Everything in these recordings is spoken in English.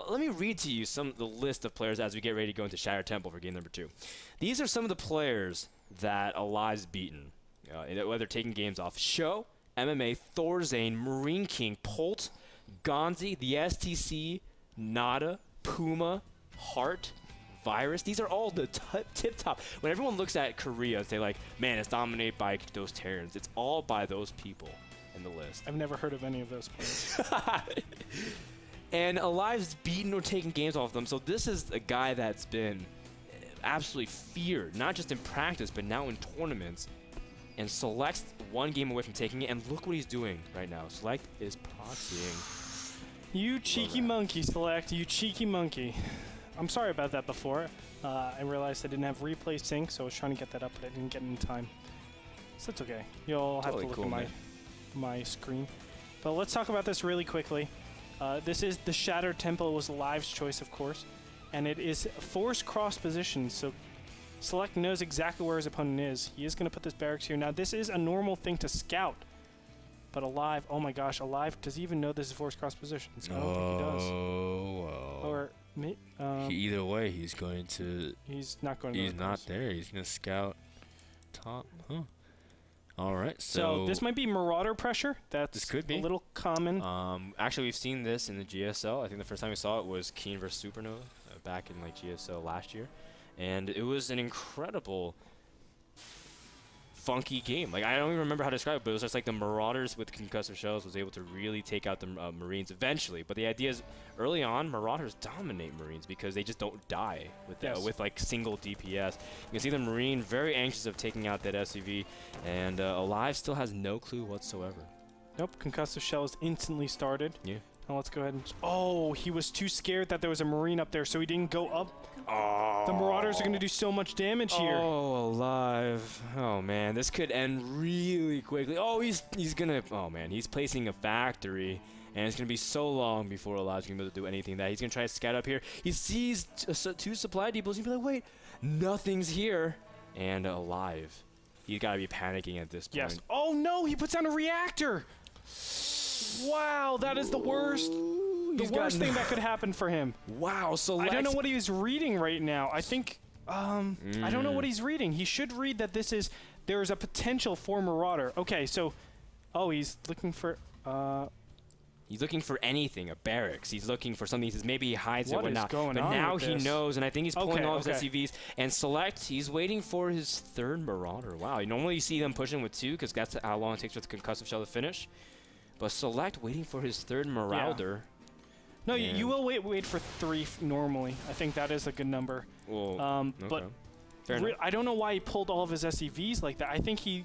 let me read to you the list of players as we get ready to go into Shattered Temple for game number 2. These are some of the players that aLive's beaten, whether taking games off. Show, MMA, Thorzane, Marine King, Polt, Gonzi, the STC, Nada, Puma, Heart, Virus. These are all the tip-top. When everyone looks at Korea, they like, man, it's dominated by those Terrans. It's all by those people in the list. I've never heard of any of those players. And aLive's beaten or taken games off them. So this is a guy that's been absolutely feared, not just in practice, but now in tournaments. And SeleCT's one game away from taking it, and look what he's doing right now. SeleCT is proxying. You cheeky monkey, SeleCT. You cheeky monkey. I'm sorry about that before. I realized I didn't have replay sync, so I was trying to get that up, but I didn't get it in time. So it's okay. You'll have to look at my screen. But let's talk about this really quickly. This is the Shattered Temple. It was aLive's choice, of course. And it is force cross position, so SeleCT knows exactly where his opponent is. He is going to put this barracks here. Now, this is a normal thing to scout. But aLive, oh my gosh, aLive, does he even know this is force cross positions? I don't think he does. Oh, well. Or, either way, he's going to... He's not going to... He's not there. He's going to scout top. Huh. All right, so this might be Marauder pressure. This could be a little common. Actually, we've seen this in the GSL. I think the first time we saw it was Keen versus Supernova back in like GSL last year, and it was an incredible, funky game. Like I don't even remember how to describe it, but it was just like the Marauders with concussive shells was able to really take out the Marines eventually. But the idea is, early on, Marauders dominate Marines because they just don't die with like single DPS. You can see the Marine very anxious of taking out that SCV, and aLive still has no clue whatsoever. Nope, concussive shell is instantly started. Yeah. Now let's go ahead and... Oh, he was too scared that there was a Marine up there, so he didn't go up. Oh. The Marauders are going to do so much damage here. Oh, aLive. Oh, man. This could end really quickly. Oh, he's going to... Oh, man. He's placing a factory, and it's going to be so long before aLive's going to be able to do anything. He's going to try to scout up here. He sees 2 supply depots. He's going to be like, wait, nothing's here. And aLive. He's got to be panicking at this point. Yes. Oh, no. He puts down a reactor. Wow, that is the worst. The worst thing that could happen for him. Wow, so I don't know what he was reading right now. I think I don't know what he's reading. He should read that there is a potential for Marauder. Okay, so he's looking for he's looking for anything, a barracks. He's looking for something. He says maybe he hides it or whatnot. But now he knows, and I think he's pulling all his SCVs. And SeleCT, he's waiting for his 3rd Marauder. Wow, normally you see them pushing with 2 because that's how long it takes for the concussive shell to finish. But SeleCT waiting for his 3rd Marauder. No, you will wait for 3 normally. I think that is a good number. Well, but I don't know why he pulled all of his SCVs like that. I think it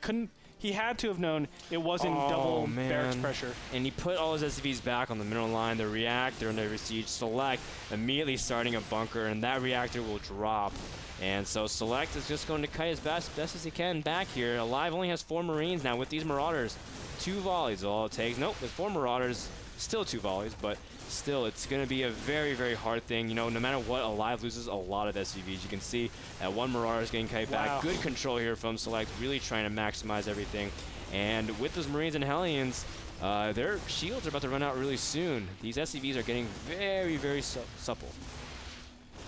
couldn't. He had to have known it wasn't double barracks pressure. And he put all his SCVs back on the middle line. The reactor under siege. SeleCT immediately starting a bunker, and that reactor will drop. And so SeleCT is just going to kite as best as he can back here. aLive only has 4 Marines now with these Marauders. 2 volleys all it takes. Nope, with 4 Marauders, still 2 volleys, but still, it's going to be a very, very hard thing. You know, no matter what, aLive loses a lot of SCVs. You can see that 1 Marauder is getting kite back. Good control here from SeleCT, really trying to maximize everything. And with those Marines and Hellions, their shields are about to run out really soon. These SCVs are getting very, very supple.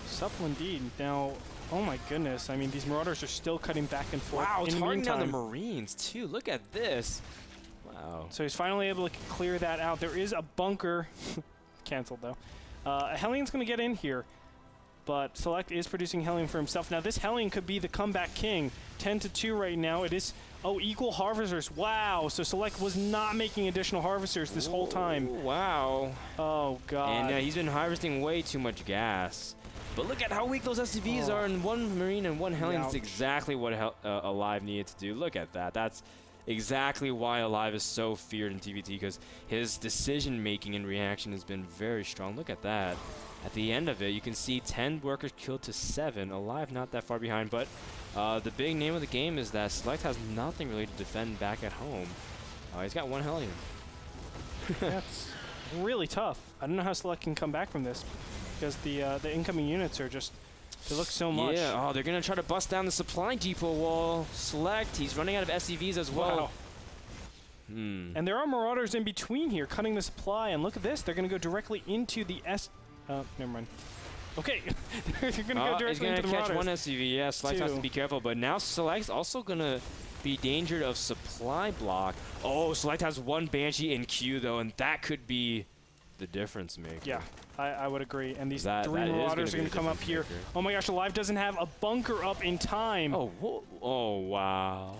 Supple indeed. Now, oh my goodness. I mean, these Marauders are still cutting back and forth. Wow, targeting down the Marines, too. Look at this. Wow. So he's finally able to clear that out. There is a bunker. Canceled, though. A Hellion's going to get in here, but SeleCT is producing Hellion for himself. Now, this Hellion could be the comeback king. 10-2 right now. It is, equal harvesters. Wow. So SeleCT was not making additional harvesters this whole time. Wow. Oh, God. And he's been harvesting way too much gas. But look at how weak those SCVs are, and 1 Marine and 1 Hellion is exactly what aLive needed to do. Look at that. That's exactly why aLive is so feared in TVT, because his decision-making and reaction has been very strong. Look at that. At the end of it, you can see 10 workers killed to 7. aLive not that far behind, but the big name of the game is that SeleCT has nothing really to defend back at home. He's got 1 Hellion. That's really tough. I don't know how SeleCT can come back from this, because the incoming units are just... They look so much. Yeah, they're going to try to bust down the supply depot wall. SeleCT, he's running out of SCVs as well. Wow. And there are Marauders in between here, cutting the supply. And look at this, they're going to go directly into the Oh, never mind. Okay, they're going to go directly into the He's going to catch Marauders. one SCV. Yeah, Select has to be careful, but now Select's also going to be danger of supply block. Oh, Select has one Banshee in queue, though, and that could be the difference maker. Yeah, I would agree. And these That three Marauders are going to come up here. maker. Oh my gosh, aLive doesn't have a bunker up in time. Oh, oh, wow.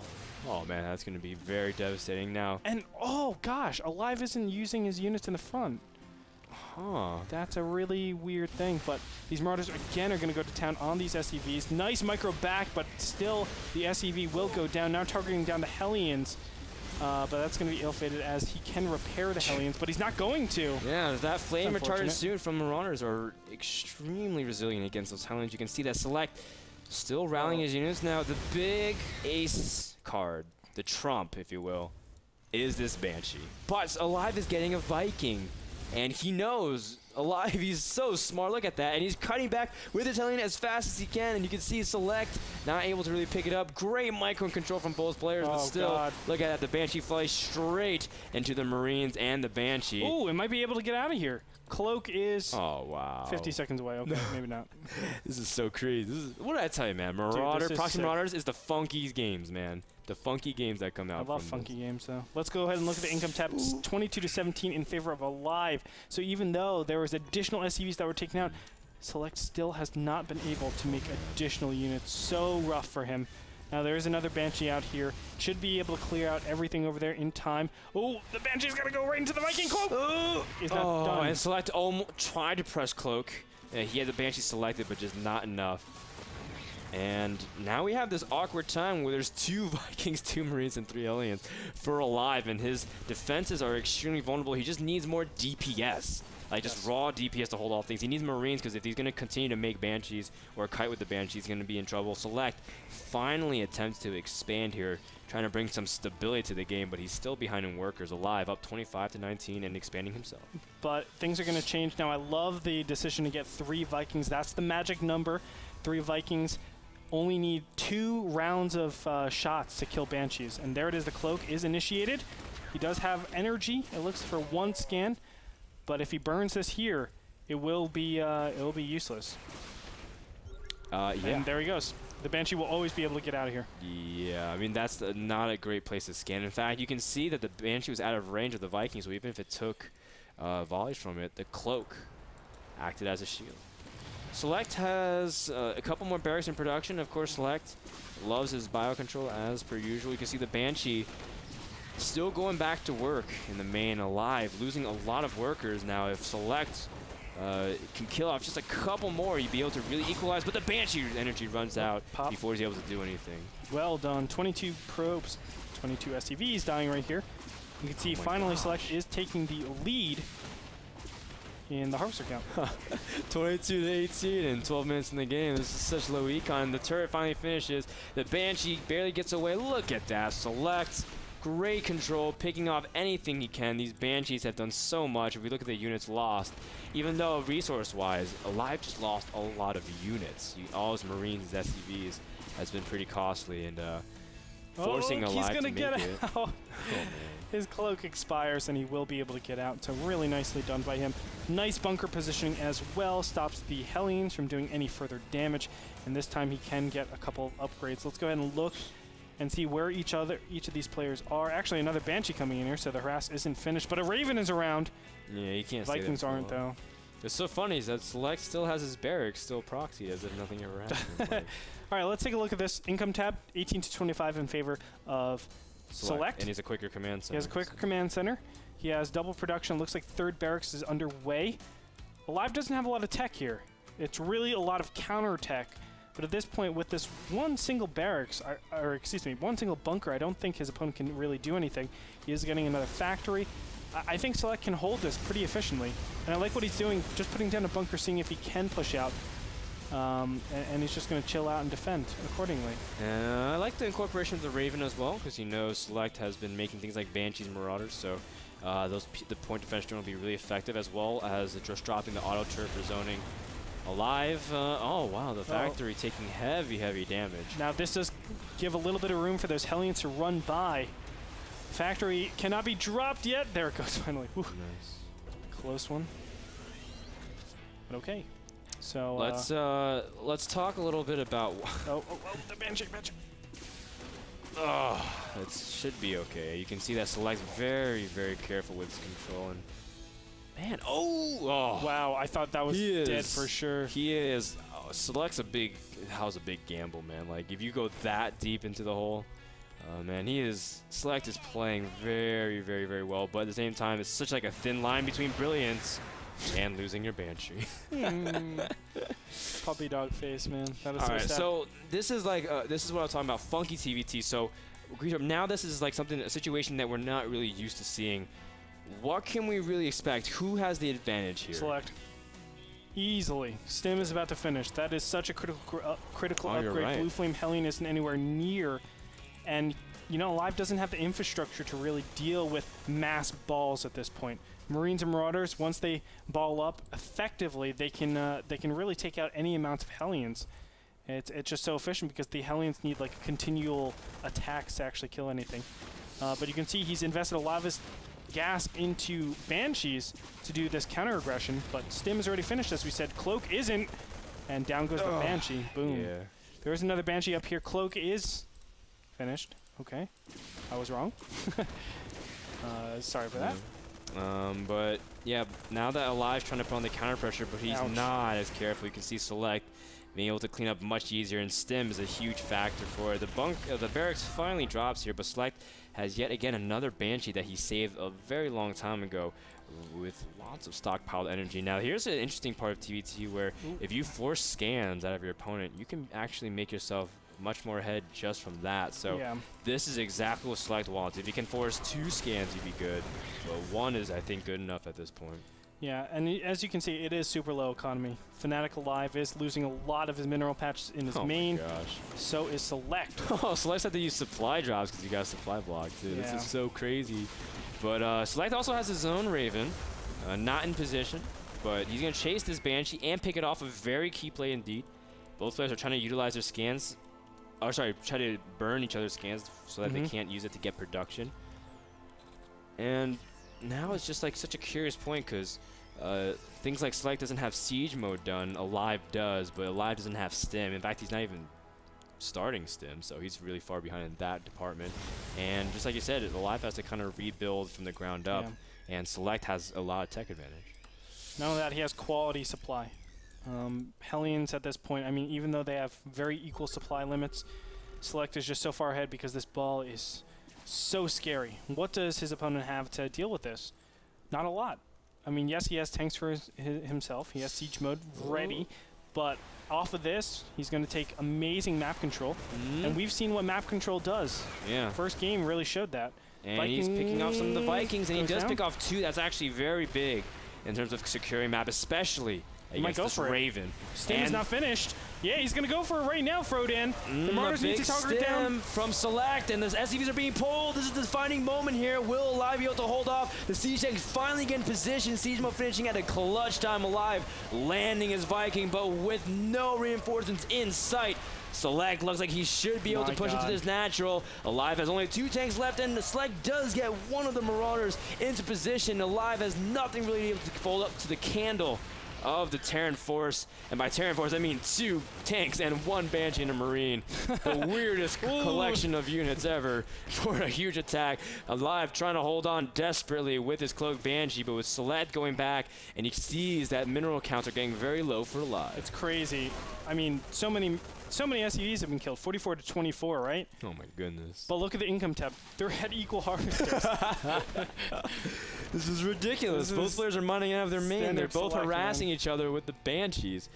Oh, man, that's going to be very devastating now. And, oh gosh, aLive isn't using his units in the front. Huh. That's a really weird thing, but these Marauders, again, are going to go to town on these SCVs. Nice micro back, but still the SCV will go down. Now targeting down the Hellions, but that's going to be ill-fated as he can repair the Hellions, but he's not going to. Yeah, that flame retarded suit from Marauders are extremely resilient against those Hellions. You can see that Select still rallying his units. Now, the big ace card, the trump, if you will, is this Banshee. But aLive is getting a Viking. And he knows aLive, he's so smart, look at that, and he's cutting back with his Hellion as fast as he can, and you can see Select not able to really pick it up. Great micro control from both players, but still, look at that, the Banshee flies straight into the Marines and the Banshee. Ooh, it might be able to get out of here. Cloak is 50 seconds away. Okay, maybe not. This is so crazy. What did I tell you, man? Proxy Marauders is the funky games, man. The funky games that come out. I love funky games, though. Let's go ahead and look at the income tab. 22-17 in favor of aLive. So even though there was additional SCVs that were taken out, Select still has not been able to make additional units. So rough for him. Now there is another Banshee out here. Should be able to clear out everything over there in time. Oh, the Banshee's gonna go right into the Viking Cloak. He's not done. And Select almost tried to press Cloak. He had the Banshee selected, but just not enough. And now we have this awkward time where there's 2 Vikings, 2 Marines, and 3 Hellions for aLive, and his defenses are extremely vulnerable. He just needs more DPS. Like, just raw DPS to hold off things. He needs Marines, because if he's going to continue to make Banshees or kite with the Banshees, he's going to be in trouble. Select finally attempts to expand here, trying to bring some stability to the game, but he's still behind in workers. aLive up 25-19 and expanding himself. But things are going to change now. I love the decision to get 3 Vikings. That's the magic number. 3 Vikings only need 2 rounds of shots to kill Banshees. And there it is. The Cloak is initiated. He does have energy. It looks for 1 scan. But if he burns this here, it will be useless. Yeah. And there he goes. The Banshee will always be able to get out of here. Yeah, I mean, that's not a great place to scan. In fact, you can see that the Banshee was out of range of the Vikings, so even if it took volleys from it, the Cloak acted as a shield. Select has a couple more barracks in production. Of course, Select loves his biocontrol as per usual. You can see the Banshee still going back to work in the main, aLive, losing a lot of workers now. If Select can kill off just a couple more, you'd be able to really equalize, but the Banshee energy runs out before he's able to do anything. Well done. 22 probes, 22 SCVs dying right here. You can see finally Select is taking the lead in the harvester count. 22-18 and 12 minutes in the game. This is such low econ. The turret finally finishes. The Banshee barely gets away. Look at that. Select. Great control, picking off anything he can. These Banshees have done so much. If we look at the units lost, even though resource-wise, aLive just lost a lot of units. All his Marines, his SCVs, has been pretty costly, and forcing aLive to make it. Out. His Cloak expires, and he will be able to get out. So really nicely done by him. Nice bunker positioning as well. Stops the Hellions from doing any further damage. And this time he can get a couple of upgrades. Let's go ahead and look and see where each of these players are. Actually, another Banshee coming in here, so the harass isn't finished. But a Raven is around. Yeah, you can't Vikings aren't, though. It's so funny is that Select still has his barracks still proxied as if nothing ever happened. All right, let's take a look at this income tab. 18-25 in favor of Select. And he's a quicker command center. He has a quicker command center. He has double production. Looks like 3rd barracks is underway. aLive doesn't have a lot of tech here. It's really a lot of counter tech. But at this point, with this one single barracks, or excuse me, one single bunker, I don't think his opponent can really do anything. He is getting another factory. I think Select can hold this pretty efficiently. And I like what he's doing, just putting down a bunker, seeing if he can push out. And he's just going to chill out and defend accordingly. I like the incorporation of the Raven as well, because you know Select has been making things like Banshees and Marauders, so the point defense drone will be really effective, as well as just dropping the auto turret for zoning. aLive, oh wow, the factory taking heavy damage. Now this does give a little bit of room for those Hellions to run by. Factory cannot be dropped yet. There it goes finally. Whew. Nice. Close one. But okay. So let's talk a little bit about. Oh, the Banshee. Oh, it should be okay. You can see that Select's very, very careful with his control. And man, oh! Wow, I thought that was dead for sure. He is. Oh, Select's a big gamble, man. Like, if you go that deep into the hole, man, Select is playing very, very, very well. But at the same time, it's such like a thin line between brilliance and losing your Banshee. Puppy dog face, man. That is All so right, sad. so this is like this is what I was talking about, funky TVT. So now this is like a situation that we're not really used to seeing. What can we really expect? Who has the advantage here? Select. Easily. Stim is about to finish. That is such a critical upgrade. Right. Blue Flame Hellion isn't anywhere near. And, you know, aLive doesn't have the infrastructure to really deal with mass balls at this point. Marines and Marauders, once they ball up effectively, they can really take out any amount of Hellions. It's just so efficient because the Hellions need like continual attacks to actually kill anything. But you can see he's invested a lot of his gas into Banshees to do this counter aggression. But Stim is already finished, as we said. Cloak isn't, and down goes the Banshee. Boom. Yeah. There is another Banshee up here. Cloak is finished. Okay, I was wrong. Sorry for that. But yeah, now that aLive's trying to put on the counter pressure, but he's not as careful. You can see Select being able to clean up much easier, and Stim is a huge factor for it. The barracks finally drops here, but Select has yet again another Banshee that he saved a very long time ago with lots of stockpiled energy. Now here's an interesting part of TVT where if you force scans out of your opponent, you can actually make yourself much more ahead just from that. So this is exactly what Select wants. If he can force 2 scans, he'd be good. But 1 is, I think, good enough at this point. Yeah, and as you can see, it is super low economy. Fnatic aLive is losing a lot of his mineral patches in his main. Oh my gosh. So is Select. Oh, Select's had to use supply drops because he got a supply block too. Yeah. This is so crazy. But Select also has his own Raven, not in position, but he's going to chase this Banshee and pick it off. A very key play indeed. Both players are trying to utilize their scans. Oh, sorry, try to burn each other's scans so that they can't use it to get production. And now it's just like such a curious point because things like Select doesn't have siege mode done, aLive does, but aLive doesn't have Stim. In fact, he's not even starting Stim, so he's really far behind in that department. And just like you said, aLive has to kind of rebuild from the ground up, and Select has a lot of tech advantage. Not only that, he has quality supply. Hellions at this point, I mean, even though they have very equal supply limits, Select is just so far ahead because this ball is so scary. What does his opponent have to deal with this? Not a lot. I mean, yes, he has tanks for himself. He has siege mode ready, but off of this, he's going to take amazing map control, and we've seen what map control does. Yeah. First game really showed that. And he's picking off some of the Vikings, and he does pick off 2. That's actually very big in terms of securing map, especially against this Raven. Stim is not finished. Yeah, he's going to go for it right now, Frodan. The Marauders need to target down. From Select, and the SCVs are being pulled. This is the defining moment here. Will aLive be able to hold off? The Siege Tank finally getting position. Siege Mode finishing at a clutch time. aLive landing his Viking, but with no reinforcements in sight. Select looks like he should be able to push into this natural. aLive has only 2 tanks left, and Select does get one of the Marauders into position. aLive has nothing really able to fold up to the candle of the Terran Force, and by Terran Force I mean 2 tanks and 1 Banshee and a Marine. The weirdest collection of units ever for a huge attack. aLive trying to hold on desperately with his Cloak Banshee, but with Select going back, and he sees that mineral counts are getting very low for aLive. It's crazy. I mean, so many SCVs have been killed, 44 to 24, right? Oh my goodness. But look at the income tab. They're at equal harvesters. This is ridiculous. Both players are mining out of their main. They're both harassing each other with the Banshees.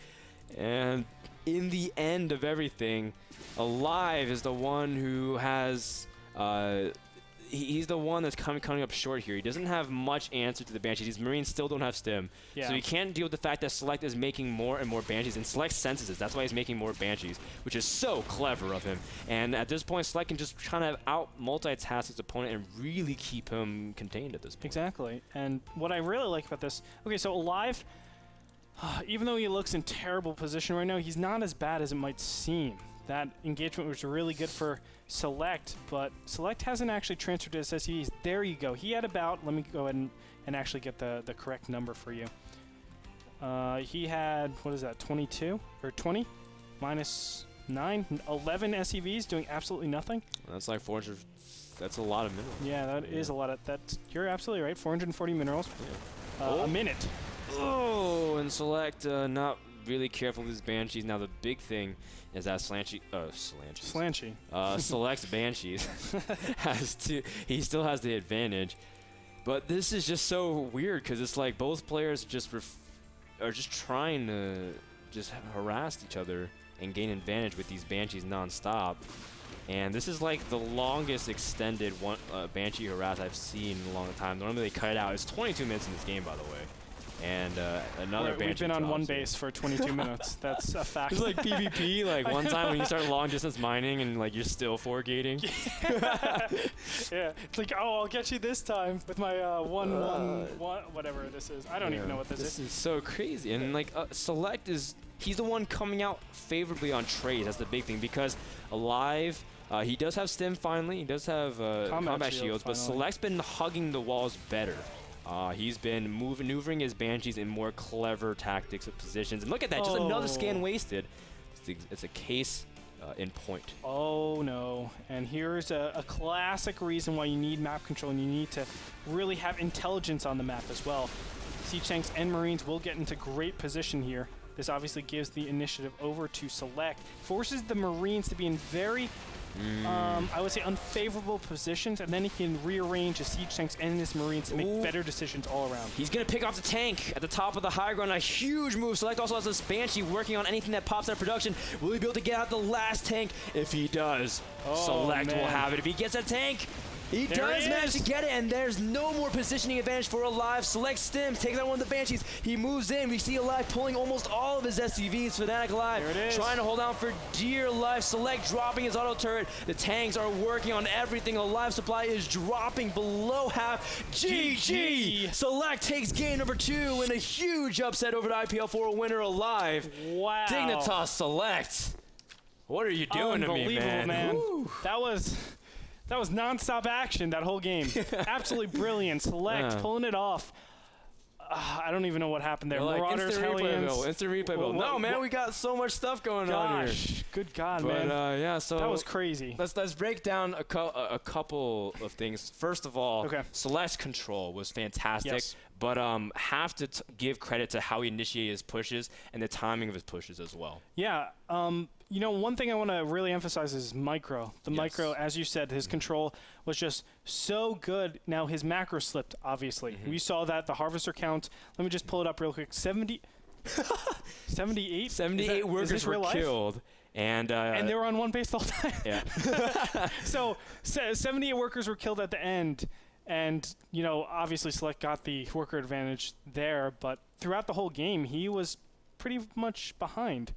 And in the end of everything, aLive is the one who has... he's the one that's coming up short here. He doesn't have much answer to the Banshees. These Marines still don't have Stim. Yeah. So he can't deal with the fact that Select is making more and more Banshees, and Select senses it. That's why he's making more Banshees, which is so clever of him. And at this point, Select can just try to out-multitask his opponent and really keep him contained at this point. Exactly. And what I really like about this... Okay, so aLive, even though he looks in terrible position right now, he's not as bad as it might seem. That engagement was really good for Select, but Select hasn't actually transferred to his SCVs. There you go. He had about, let me go ahead and actually get the correct number for you. He had, what is that, 22 or 20? Minus 9, 11 SEVs doing absolutely nothing. That's like 400. That's a lot of minerals. Yeah, that is a lot of that. You're absolutely right. 440 minerals a minute. Oh, and SeleCT not really careful with his Banshees. Now the big thing is that SeleCT's Banshees he still has the advantage. But this is just so weird because it's like both players are just trying to just harass each other and gain advantage with these Banshees non-stop. And this is like the longest extended Banshee harass I've seen in a long time. Normally they cut it out. It's 22 minutes in this game, by the way. And another Banshee. We've been on one base for 22 minutes. That's a fact. It's like PvP, like one time when you start long distance mining and like you're still 4 gating. Yeah, it's like, oh, I'll get you this time with my one, whatever this is. I don't even know what this is. This is so crazy. And like SeleCT he's the one coming out favorably on trades. That's the big thing because aLive, he does have stim finally. He does have combat shields, but SeleCT's been hugging the walls better. He's been maneuvering his Banshees in more clever tactics of positions. And look at that, just another scan wasted. It's a case in point. Oh no, and here's a classic reason why you need map control and you need to really have intelligence on the map as well. Siege tanks and Marines will get into great position here. This obviously gives the initiative over to SeleCT, forces the Marines to be in very I would say unfavorable positions, and then he can rearrange his siege tanks and his Marines to make better decisions all around. He's going to pick off the tank at the top of the high ground. A huge move. SeleCT also has this Banshee working on anything that pops out of production. Will he be able to get out the last tank? If he does, SeleCT will have it. If he gets a tank, he does manage to get it, and there's no more positioning advantage for aLive. SeleCT stims, takes out one of the Banshees. He moves in. We see aLive pulling almost all of his SCVs. Fnatic aLive trying to hold on for dear life. SeleCT dropping his auto turret. The tanks are working on everything. aLive supply is dropping below half. GG! SeleCT takes game number 2 in a huge upset over the IPL4 winner aLive. Wow. Dignitas SeleCT. What are you doing to me, man? Unbelievable, man. That was non-stop action that whole game. Absolutely brilliant. SeleCT pulling it off. I don't even know what happened there. Like Marauders, Hellions. Instant replay bill. No, man, we got so much stuff going on here. Good God, but, man. Yeah, so that was crazy. Let's break down a couple of things. First of all, SeleCT's control was fantastic, but have to give credit to how he initiated his pushes and the timing of his pushes as well. Yeah. You know, one thing I want to really emphasize is micro. The micro, as you said, his control was just so good. Now, his macro slipped, obviously. We saw that, the harvester count. Let me just pull it up real quick. 78? 78 workers were killed. And they were on one base the whole time. Yeah. So 78 workers were killed at the end. And, you know, obviously SeleCT got the worker advantage there. But throughout the whole game, he was pretty much behind.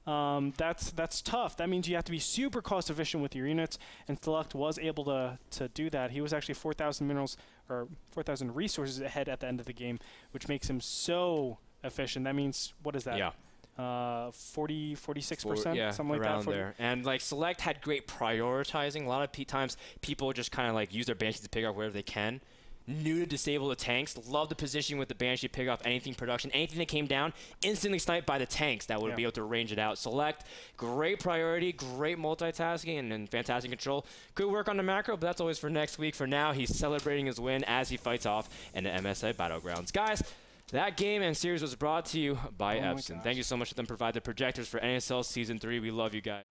That's tough. That means you have to be super cost efficient with your units, and SeleCT was able to do that. He was actually 4,000 minerals or 4,000 resources ahead at the end of the game, which makes him so efficient. That means, what is that? Yeah. 46%, yeah, something like around that. There. And like SeleCT had great prioritizing. A lot of times people just kind of like use their Banshees to pick up wherever they can. Knew to disable the tanks, loved the position with the Banshee, pick off anything production, anything that came down, instantly sniped by the tanks that would be able to range it out. SeleCT, great priority, great multitasking, and fantastic control. Good work on the macro, but that's always for next week. For now, he's celebrating his win as he fights off in the MSI Battlegrounds. Guys, that game and series was brought to you by Epson. Thank you so much for them provide the projectors for NASL Season 3. We love you guys.